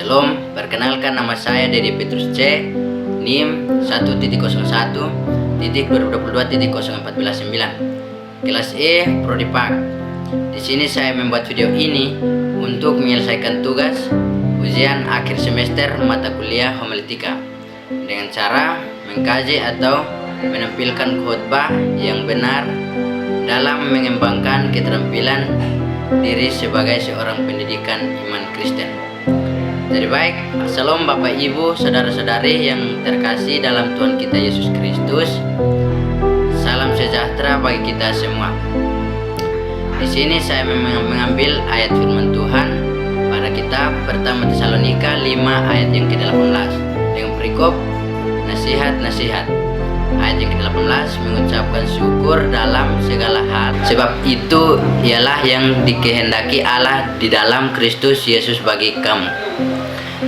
Shalom, perkenalkan nama saya Dedi Petrus C, NIM 1.01.2022.014.9, kelas E, Prodi Pak. Di sini saya membuat video ini untuk menyelesaikan tugas ujian akhir semester mata kuliah homiletika dengan cara mengkaji atau menampilkan khotbah yang benar dalam mengembangkan keterampilan diri sebagai seorang pendidikan iman Kristen. Jadi baik, Salam Bapak Ibu, saudara-saudari yang terkasih dalam Tuhan kita Yesus Kristus. Salam sejahtera bagi kita semua. Di sini saya mengambil ayat firman Tuhan pada kitab pertama Tesalonika 5 ayat yang ke-18 dengan perikop nasihat-nasihat. Ayat yang ke-18 mengucapkan syukur dalam segala hal, sebab itu ialah yang dikehendaki Allah di dalam Kristus Yesus bagi kamu.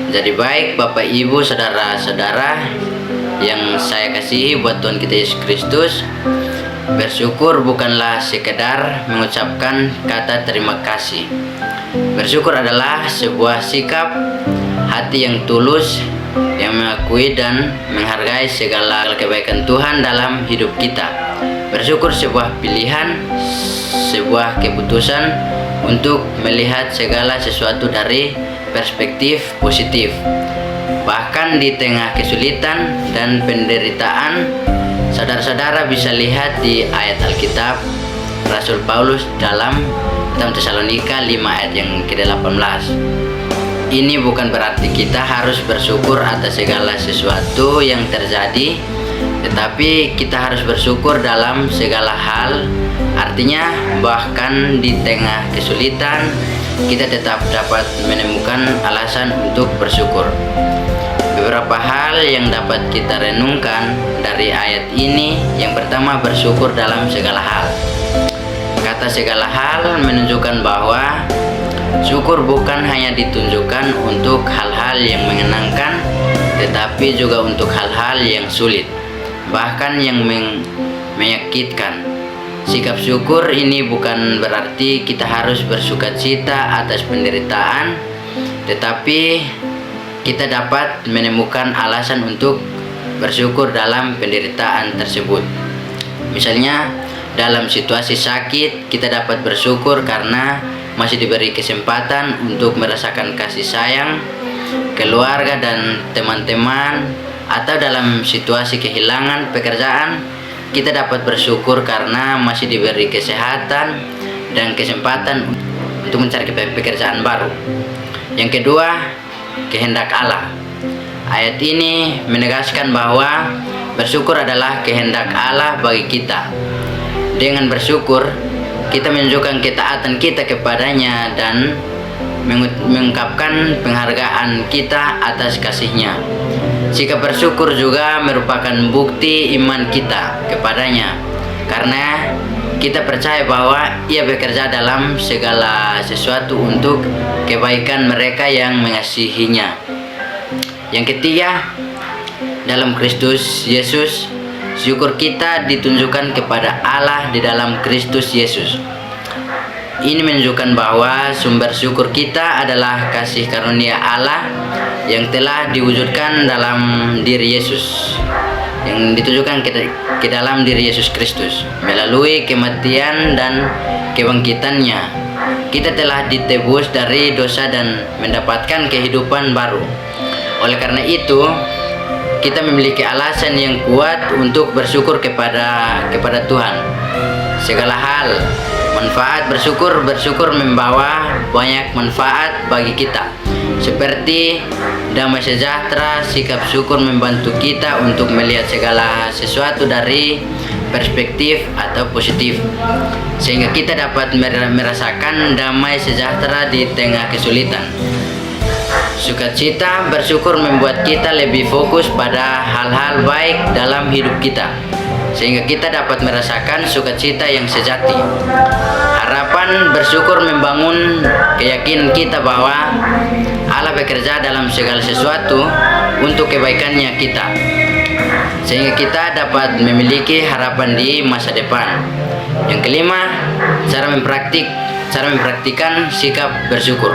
Jadi baik Bapak Ibu saudara-saudara yang saya kasihi buat Tuhan kita Yesus Kristus, bersyukur bukanlah sekedar mengucapkan kata terima kasih. Bersyukur adalah sebuah sikap hati yang tulus, yang mengakui dan menghargai segala kebaikan Tuhan dalam hidup kita. Bersyukur sebuah pilihan, sebuah keputusan untuk melihat segala sesuatu dari perspektif positif. Bahkan di tengah kesulitan dan penderitaan, saudara-saudara bisa lihat di ayat Alkitab Rasul Paulus dalam Tesalonika 5 ayat yang ke-18. Ini bukan berarti kita harus bersyukur atas segala sesuatu yang terjadi, tetapi kita harus bersyukur dalam segala hal. Artinya bahkan di tengah kesulitan kita tetap dapat menemukan alasan untuk bersyukur. Beberapa hal yang dapat kita renungkan dari ayat ini. Yang pertama, bersyukur dalam segala hal. Kata segala hal menunjukkan bahwa syukur bukan hanya ditunjukkan untuk hal-hal yang menyenangkan, tetapi juga untuk hal-hal yang sulit, bahkan yang menyakitkan. Sikap syukur ini bukan berarti kita harus bersukacita atas penderitaan, tetapi kita dapat menemukan alasan untuk bersyukur dalam penderitaan tersebut. Misalnya, dalam situasi sakit, kita dapat bersyukur karena masih diberi kesempatan untuk merasakan kasih sayang keluarga dan teman-teman. Atau dalam situasi kehilangan pekerjaan, kita dapat bersyukur karena masih diberi kesehatan dan kesempatan untuk mencari pekerjaan baru. Yang kedua, kehendak Allah. Ayat ini menegaskan bahwa bersyukur adalah kehendak Allah bagi kita. Dengan bersyukur, kita menunjukkan ketaatan kita kepadanya dan mengungkapkan penghargaan kita atas kasih-Nya. Sikap bersyukur juga merupakan bukti iman kita kepadanya, karena kita percaya bahwa Ia bekerja dalam segala sesuatu untuk kebaikan mereka yang mengasihi-Nya. Yang ketiga, dalam Kristus Yesus, syukur kita ditunjukkan kepada Allah di dalam Kristus Yesus. Ini menunjukkan bahwa sumber syukur kita adalah kasih karunia Allah yang telah diwujudkan dalam diri Yesus, yang ditujukan ke dalam diri Yesus Kristus. Melalui kematian dan kebangkitannya, kita telah ditebus dari dosa dan mendapatkan kehidupan baru. Oleh karena itu, kita memiliki alasan yang kuat untuk bersyukur kepada Tuhan. Segala hal, manfaat bersyukur membawa banyak manfaat bagi kita, seperti damai sejahtera. Sikap syukur membantu kita untuk melihat segala sesuatu dari perspektif atau positif, sehingga kita dapat merasakan damai sejahtera di tengah kesulitan. Sukacita bersyukur membuat kita lebih fokus pada hal-hal baik dalam hidup kita, sehingga kita dapat merasakan sukacita yang sejati. Harapan bersyukur membangun keyakinan kita bahwa Allah bekerja dalam segala sesuatu untuk kebaikannya kita, sehingga kita dapat memiliki harapan di masa depan. Yang kelima, cara mempraktikkan sikap bersyukur.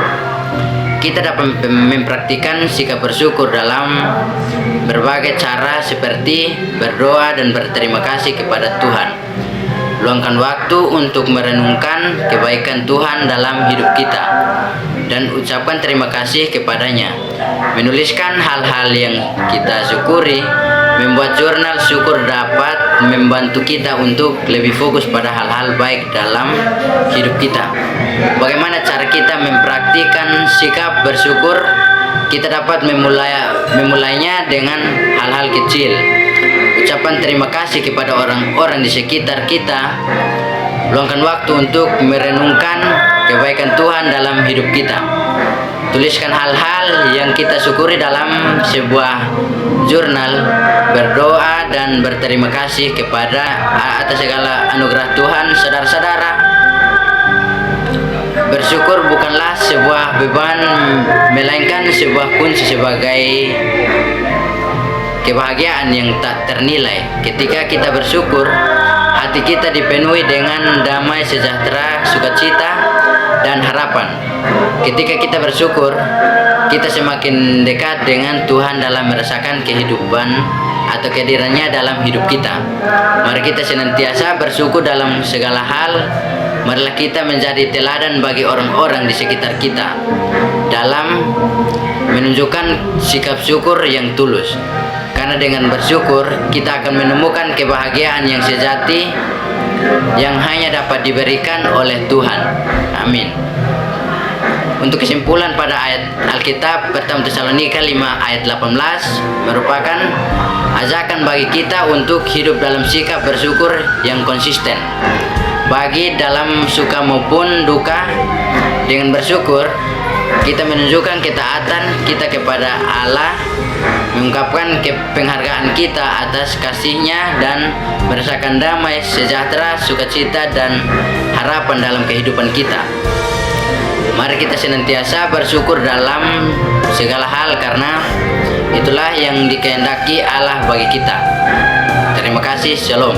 kita dapat mempraktikkan sikap bersyukur dalam berbagai cara seperti berdoa dan berterima kasih kepada Tuhan. Luangkan waktu untuk merenungkan kebaikan Tuhan dalam hidup kita dan ucapkan terima kasih kepadanya. Menuliskan hal-hal yang kita syukuri, membuat jurnal syukur dapat membantu kita untuk lebih fokus pada hal-hal baik dalam hidup kita. Bagaimana cara kita mempraktikkan sikap bersyukur? Kita dapat memulainya dengan hal-hal kecil. Ucapan terima kasih kepada orang-orang di sekitar kita. Luangkan waktu untuk merenungkan kebaikan Tuhan dalam hidup kita. Tuliskan hal-hal yang kita syukuri dalam sebuah jurnal. Berdoa dan berterima kasih kepada atas segala anugerah Tuhan. Saudara-saudara, bersyukur bukanlah sebuah beban, melainkan sebuah kunci sebagai kebahagiaan yang tak ternilai. Ketika kita bersyukur, hati kita dipenuhi dengan damai, sejahtera, sukacita, dan harapan. Ketika kita bersyukur, kita semakin dekat dengan Tuhan dalam merasakan kehidupan atau kehadirannya dalam hidup kita. Mari kita senantiasa bersyukur dalam segala hal. Marilah kita menjadi teladan bagi orang-orang di sekitar kita dalam menunjukkan sikap syukur yang tulus. Karena dengan bersyukur, kita akan menemukan kebahagiaan yang sejati yang hanya dapat diberikan oleh Tuhan. Amin. Untuk kesimpulan pada ayat Alkitab pertama Tesalonika 5 ayat 18 merupakan ajakan bagi kita untuk hidup dalam sikap bersyukur yang konsisten. Bagi dalam suka maupun duka, dengan bersyukur kita menunjukkan ketaatan kita kepada Allah, mengungkapkan penghargaan kita atas kasih-Nya, dan merasakan damai, sejahtera, sukacita, dan harapan dalam kehidupan kita. Mari kita senantiasa bersyukur dalam segala hal, karena itulah yang dikehendaki Allah bagi kita. Terima kasih. Shalom.